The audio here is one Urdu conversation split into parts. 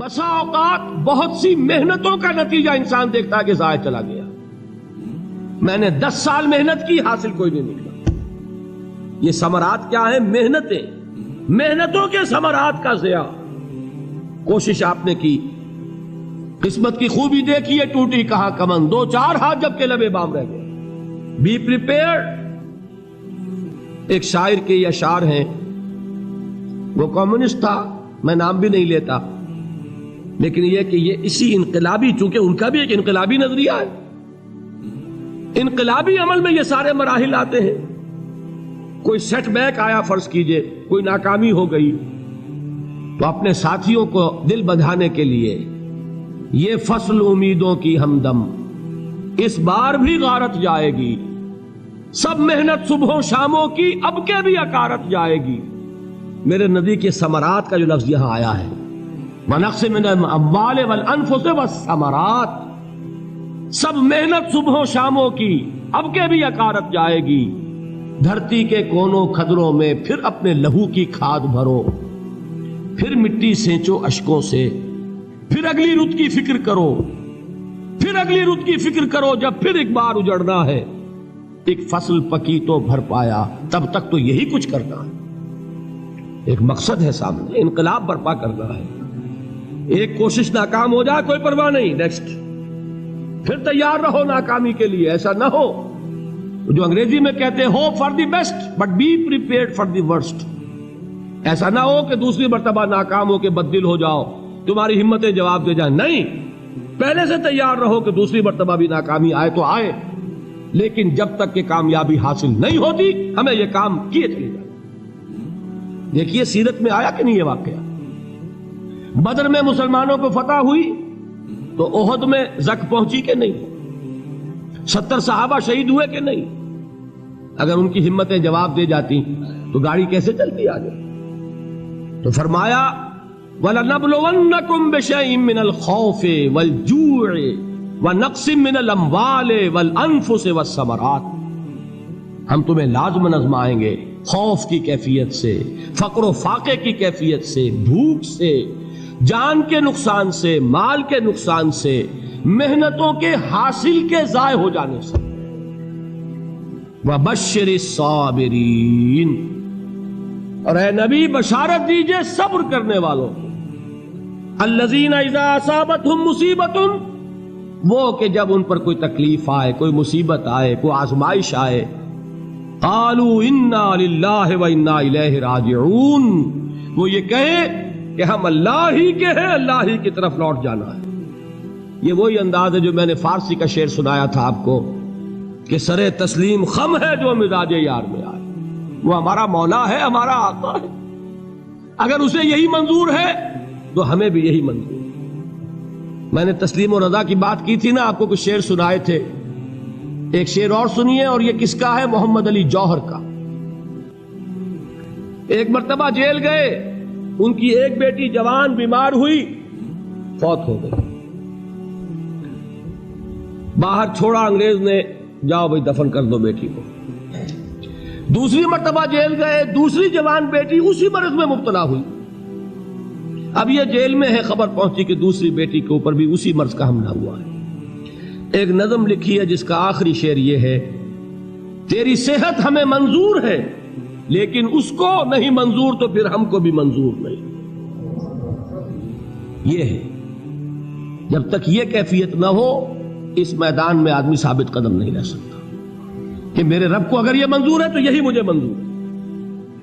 بسا اوقات بہت سی محنتوں کا نتیجہ انسان دیکھتا ہے کہ ضائع چلا گیا. میں نے 10 سال محنت کی، حاصل کوئی نہیں نکلا. یہ ثمرات کیا ہیں؟ محنتوں کے ثمرات کا ضیاع. کوشش آپ نے کی، قسمت کی خوبی دیکھی ہے، ٹوٹی کہاں کمن، 2-4 ہاتھ جب کے لبے بام رہ گئے. Be prepared. ایک شاعر کے یہ اشعار ہیں، وہ کمیونسٹ تھا، میں نام بھی نہیں لیتا، لیکن یہ کہ یہ اسی انقلابی، چونکہ ان کا بھی ایک انقلابی نظریہ ہے، انقلابی عمل میں یہ سارے مراحل آتے ہیں. کوئی سیٹ بیک آیا، فرض کیجئے کوئی ناکامی ہو گئی، تو اپنے ساتھیوں کو دل بندھانے کے لیے یہ فصل امیدوں کی ہمدم اس بار بھی غارت جائے گی، سب محنت صبحوں شاموں کی اب کے بھی اکارت جائے گی. میرے نبی کے ثمرات کا جو لفظ یہاں آیا ہے، وَنَقْصٍ مِّنَ الْأَمْوَالِ وَالْأَنفُسِ وَالثَّمَرَاتِ، سب محنت صبحوں شاموں کی اب کے بھی اکارت جائے گی. دھرتی کے کونوں کھدروں میں پھر اپنے لہو کی کھاد بھرو، پھر مٹی سینچو اشکوں سے، پھر اگلی رت کی فکر کرو، پھر اگلی رت کی فکر کرو. جب پھر ایک بار اجڑنا ہے، ایک فصل پکی تو بھر پایا، تب تک تو یہی کچھ کرنا ہے. ایک مقصد ہے سامنے، انقلاب برپا کرنا ہے. ایک کوشش ناکام ہو جائے کوئی پرواہ نہیں، نیکسٹ. پھر تیار رہو ناکامی کے لیے. ایسا نہ ہو جو انگریزی میں کہتے ہیں hope for the best but be prepared for the worst. ایسا نہ ہو کہ دوسری مرتبہ ناکام ہو کے بددل ہو جاؤ، تمہاری ہمتیں جواب دے جائیں. نہیں، پہلے سے تیار رہو کہ دوسری مرتبہ بھی ناکامی آئے تو آئے، لیکن جب تک کہ کامیابی حاصل نہیں ہوتی ہمیں یہ کام کیے چلے جائیں. دیکھیے سیرت میں آیا کہ نہیں یہ واقعہ. بدر میں مسلمانوں کو فتح ہوئی تو احد میں زک پہنچی کہ نہیں؟ 70 صحابہ شہید ہوئے کہ نہیں؟ اگر ان کی ہمتیں جواب دے جاتی تو گاڑی کیسے چلتی آگے؟ تو فرمایا وَلَنَبْلُوَنَّكُمْ بِشَيْءٍ مِّنَ الْخَوْفِ وَالْجُوعِ وَنَقْصٍ مِّنَ الْأَمْوَالِ وَالْأَنفُسِ وَالثَّمَرَاتِ. ہم تمہیں لازماً آزمائیں گے، خوف کی کیفیت سے، فقر و فاقے کی کیفیت سے، بھوک سے، جان کے نقصان سے، مال کے نقصان سے، محنتوں کے حاصل کے ضائع ہو جانے سے. وَبَشِّرِ الصَّابِرِينَ، اور اے نبی بشارت دیجئے صبر کرنے والوں کو. الَّذِينَ إِذَا أَصَابَتْهُمْ مُصِيبَةٌ، وہ کہ جب ان پر کوئی تکلیف آئے، کوئی مصیبت آئے، کوئی آزمائش آئے، قالوا انا للہ وانا الیہ راجعون، وہ یہ کہیں کہ ہم اللہ ہی کے ہیں، اللہ ہی کی طرف لوٹ جانا ہے. یہ وہی انداز ہے جو میں نے فارسی کا شعر سنایا تھا آپ کو کہ سرے تسلیم خم ہے جو مزاج یار میں آئے. وہ ہمارا مولا ہے، ہمارا آقا ہے. اگر اسے یہی منظور ہے تو ہمیں بھی یہی منظور ہے. میں نے تسلیم و رضا کی بات کی تھی نا، آپ کو کچھ شعر سنائے تھے. ایک شعر اور سنیے، اور یہ کس کا ہے؟ محمد علی جوہر کا. ایک مرتبہ جیل گئے، ان کی ایک بیٹی جوان بیمار ہوئی، فوت ہو گئی. باہر چھوڑا انگریز نے، جاؤ بھائی دفن کر دو بیٹی کو. دوسری مرتبہ جیل گئے، دوسری جوان بیٹی اسی مرض میں مبتلا ہوئی. اب یہ جیل میں ہے، خبر پہنچی کہ دوسری بیٹی کے اوپر بھی اسی مرض کا حملہ ہوا ہے. ایک نظم لکھی ہے جس کا آخری شعر یہ ہے، تیری صحت ہمیں منظور ہے لیکن اس کو نہیں منظور تو پھر ہم کو بھی منظور نہیں. یہ ہے، جب تک یہ کیفیت نہ ہو اس میدان میں آدمی ثابت قدم نہیں رہ سکتا کہ میرے رب کو اگر یہ منظور ہے تو یہی مجھے منظور ہے،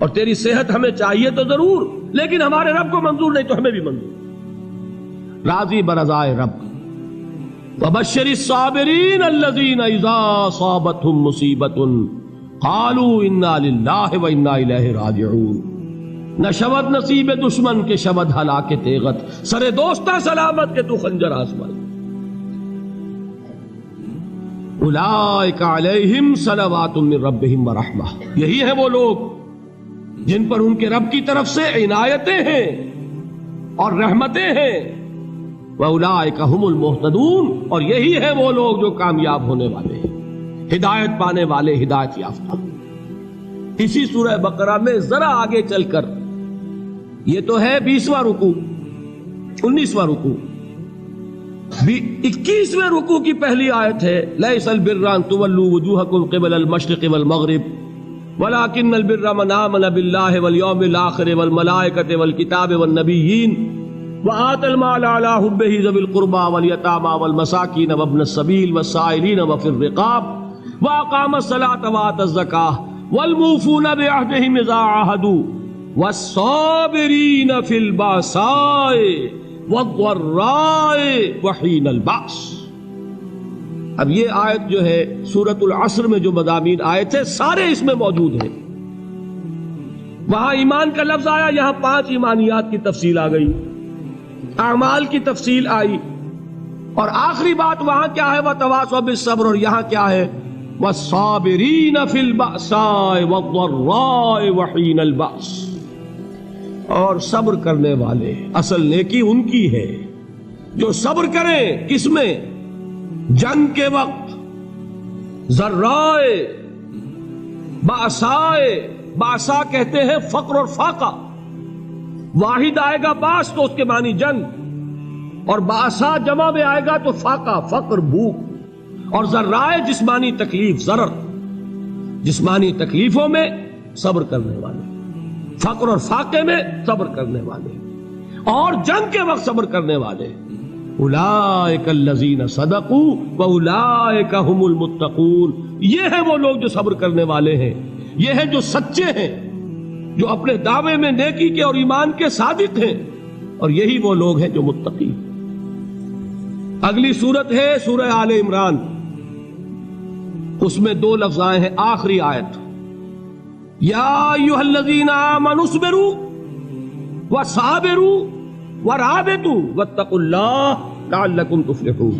اور تیری صحت ہمیں چاہیے تو ضرور، لیکن ہمارے رب کو منظور نہیں تو ہمیں بھی منظور. راضی برضائے رب. وَبَشِّرِ الصَّابِرِينَ الَّذِينَ إِذَا أَصَابَتْهُمْ مُصِيبَةٌ قَالُوا إِنَّا لِلَّهِ وَإِنَّا إِلَيْهِ رَاجِعُونَ. نہ شود نصیب دشمن کے شود ہلاک تیغت، سر دوستہ سلامت کے تو خنجر آزمائے. أُولَئِكَ عَلَيْهِمْ صَلَوَاتٌ مِّن رَّبِّهِمْ وَرَحْمَةٌ، یہی ہے وہ لوگ جن پر ان کے رب کی طرف سے عنایتیں ہیں اور رحمتیں ہیں. وَأُولَئِكَ هُمُ الْمُهْتَدُونَ، اور یہی ہے وہ لوگ جو کامیاب ہونے والے ہیں، ہدایت پانے والے، ہدایت یافتہ. اسی سورہ بقرہ میں ذرا آگے چل کر، یہ تو ہے 20واں رکوع، 19واں رکوع 21ویں رکوع کی پہلی آیت ہے لیس البر ان تولوا وجوہکم قبل المشرق والمغرب ولكن البر من آمن بالله واليوم الآخر والملائكة والكتاب والنبيين وآتى المال على حبه ذوي القربى واليتامى والمساكين وابن السبيل والسائلين وفي الرقاب وأقام الصلاة وآتى الزكاة والموفون بعهدهم إذا عاهدوا والصابرين في البأساء والضراء وحين البأس۔ اب یہ آیت جو ہے سورۃ العصر میں جو مضامین آئے تھے سارے اس میں موجود ہیں۔ وہاں ایمان کا لفظ آیا، یہاں 5 ایمانیات کی تفصیل آ گئی، اعمال کی تفصیل آئی، اور آخری بات وہاں کیا ہے وَتَوَاصَوْا بِالصَّبْرِ، اور یہاں کیا ہے وَالصَّابِرِينَ فِي الْبَأْسَاءِ وَالضَّرَّاءِ وَحِينَ الْبَأْسِ، اور صبر کرنے والے، اصل نیکی ان کی ہے جو صبر کریں، کس میں؟ جنگ کے وقت، ذرائے، باسائے، باسا کہتے ہیں فقر اور فاقہ، واحد آئے گا باس تو اس کے معنی جنگ، اور باسا جمع میں آئے گا تو فاقہ، فقر، بھوک، اور ذرائے جسمانی تکلیف، ضرر، جسمانی تکلیفوں میں صبر کرنے والے، فقر اور فاقے میں صبر کرنے والے، اور جنگ کے وقت صبر کرنے والے، اولئک الذین صدقوا واولئک هم المتقون، یہ ہیں وہ لوگ جو صبر کرنے والے ہیں، یہ ہیں جو سچے ہیں، جو اپنے دعوے میں نیکی کے اور ایمان کے صادق ہیں، اور یہی وہ لوگ ہیں جو متقی۔ اگلی سورت ہے سورہ آل عمران، اس میں 2 لفظ آئے ہیں، آخری آیت یا ایھا الذین آمنوا اصبروا وصابروا ورابطوا واتقوا اللہ لعلکم تفلحون۔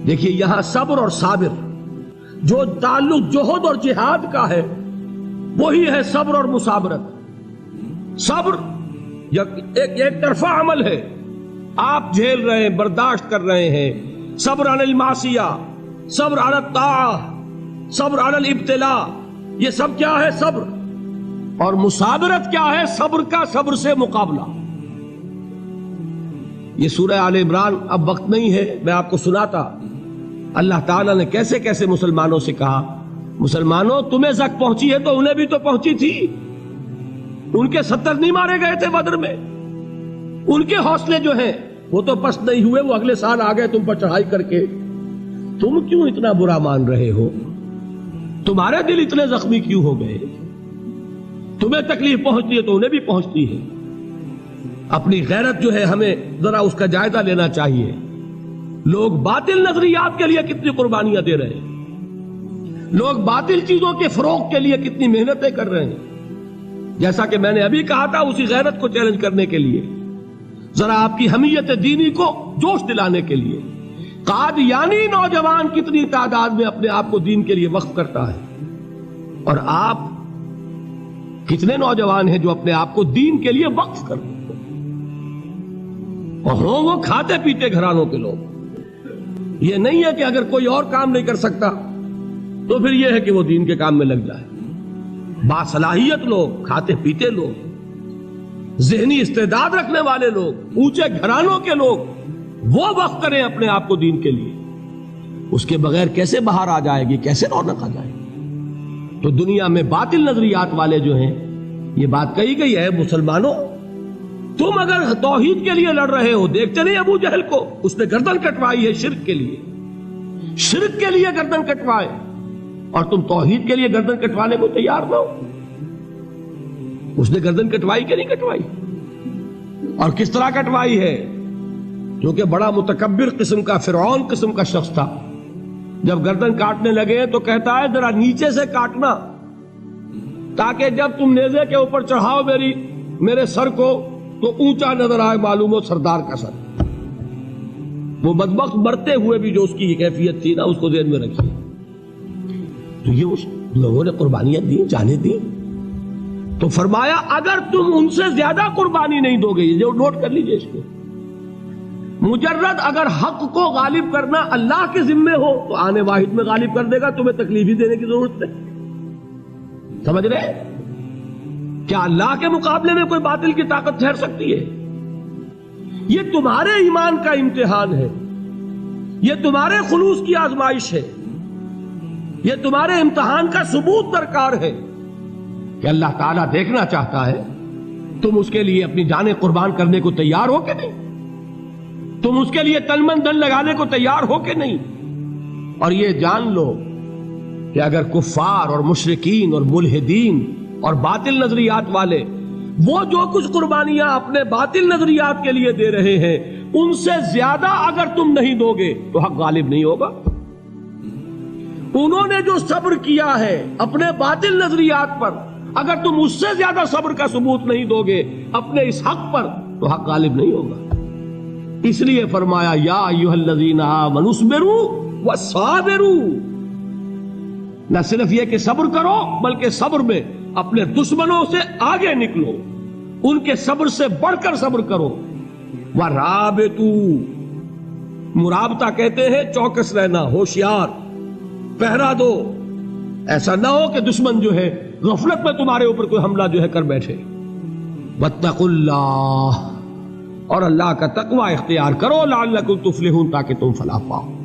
دیکھیے یہاں صبر اور صابر جو تعلق جہد اور جہاد کا ہے وہی ہے صبر اور مصابرت۔ صبر ایک طرفہ عمل ہے، آپ جھیل رہے ہیں، برداشت کر رہے ہیں، صبر علی المعصیہ، صبر علی الطاعہ، صبر علی الابتلاء، یہ سب کیا ہے؟ صبر۔ اور مصابرت کیا ہے؟ صبر کا صبر سے مقابلہ۔ یہ سورہ آل عمران، اب وقت نہیں ہے میں آپ کو سناتا اللہ تعالیٰ نے کیسے کیسے مسلمانوں سے کہا، مسلمانوں تمہیں زک پہنچی ہے تو انہیں بھی تو پہنچی تھی، ان کے 70 نہیں مارے گئے تھے بدر میں، ان کے حوصلے جو ہیں وہ تو پست نہیں ہوئے، وہ اگلے سال آ گئے تم پر چڑھائی کر کے، تم کیوں اتنا برا مان رہے ہو؟ تمہارے دل اتنے زخمی کیوں ہو گئے؟ تمہیں تکلیف پہنچتی ہے تو انہیں بھی پہنچتی ہے۔ اپنی غیرت جو ہے ہمیں ذرا اس کا جائزہ لینا چاہیے۔ لوگ باطل نظریات کے لیے کتنی قربانیاں دے رہے ہیں، لوگ باطل چیزوں کے فروغ کے لیے کتنی محنتیں کر رہے ہیں۔ جیسا کہ میں نے ابھی کہا تھا، اسی غیرت کو چیلنج کرنے کے لیے، ذرا آپ کی حمیت دینی کو جوش دلانے کے لیے، قادیانی نوجوان کتنی تعداد میں اپنے آپ کو دین کے لیے وقف کرتا ہے، اور آپ کتنے نوجوان ہیں جو اپنے آپ کو دین کے لیے وقف کرتے ہیں، اور ہوں وہ کھاتے پیتے گھرانوں کے لوگ۔ یہ نہیں ہے کہ اگر کوئی اور کام نہیں کر سکتا تو پھر یہ ہے کہ وہ دین کے کام میں لگ جائے۔ باصلاحیت لوگ، کھاتے پیتے لوگ، ذہنی استعداد رکھنے والے لوگ، اونچے گھرانوں کے لوگ، وہ وقف کریں اپنے آپ کو دین کے لیے۔ اس کے بغیر کیسے باہر آ جائے گی، کیسے رونق آ جائے گی؟ تو دنیا میں باطل نظریات والے جو ہیں، یہ بات کہی گئی ہے، مسلمانوں تم اگر توحید کے لیے لڑ رہے ہو، دیکھتے نہیں ابو جہل کو، اس نے گردن کٹوائی ہے شرک کے لیے، شرک کے لیے گردن کٹوائے، اور تم توحید کے لیے گردن کٹوانے کو تیار نہ ہو۔ اس نے گردن کٹوائی کہ نہیں کٹوائی؟ اور کس طرح کٹوائی ہے؟ کیونکہ بڑا متکبر قسم کا، فرعون قسم کا شخص تھا، جب گردن کاٹنے لگے تو کہتا ہے ذرا نیچے سے کاٹنا، تاکہ جب تم نیزے کے اوپر چڑھاؤ میرے سر کو تو اونچا نظر آئے، معلوم ہو سردار کا سر۔ وہ بدبخت مرتے ہوئے بھی جو اس کی کیفیت تھی نا، اس کو ذہن میں رکھیے۔ تو یہ اس لوگوں نے قربانیاں دی، جانیں دی، تو فرمایا اگر تم ان سے زیادہ قربانی نہیں دو گے، جو نوٹ کر لیجئے اس کو، مجرد اگر حق کو غالب کرنا اللہ کے ذمے ہو تو آنے واحد میں غالب کر دے گا، تمہیں تکلیف ہی دینے کی ضرورت نہیں۔ سمجھ رہے؟ کیا اللہ کے مقابلے میں کوئی باطل کی طاقت ٹھہر سکتی ہے؟ یہ تمہارے ایمان کا امتحان ہے، یہ تمہارے خلوص کی آزمائش ہے، یہ تمہارے امتحان کا ثبوت درکار ہے کہ اللہ تعالیٰ دیکھنا چاہتا ہے تم اس کے لیے اپنی جانیں قربان کرنے کو تیار ہو کہ نہیں، تم اس کے لیے تن من دھن لگانے کو تیار ہو کہ نہیں۔ اور یہ جان لو کہ اگر کفار اور مشرکین اور ملحدین اور باطل نظریات والے وہ جو کچھ قربانیاں اپنے باطل نظریات کے لیے دے رہے ہیں ان سے زیادہ اگر تم نہیں دو گے تو حق غالب نہیں ہوگا۔ انہوں نے جو صبر کیا ہے اپنے باطل نظریات پر، اگر تم اس سے زیادہ صبر کا ثبوت نہیں دو گے اپنے اس حق پر تو حق غالب نہیں ہوگا۔ اس لیے فرمایا یا ایھا الذین آمنوا اصبروا وصابروا، نہ صرف یہ کہ صبر کرو بلکہ صبر میں اپنے دشمنوں سے آگے نکلو، ان کے صبر سے بڑھ کر صبر کرو۔ وَرَابِطُوا، مرابطہ کہتے ہیں چوکس رہنا، ہوشیار، پہرا دو، ایسا نہ ہو کہ دشمن جو ہے غفلت میں تمہارے اوپر کوئی حملہ جو ہے کر بیٹھے۔ وَاتَّقُوا اللَّهَ، اور اللہ کا تقوی اختیار کرو، لعلکم تفلحون، تاکہ تم فلاح پاؤ۔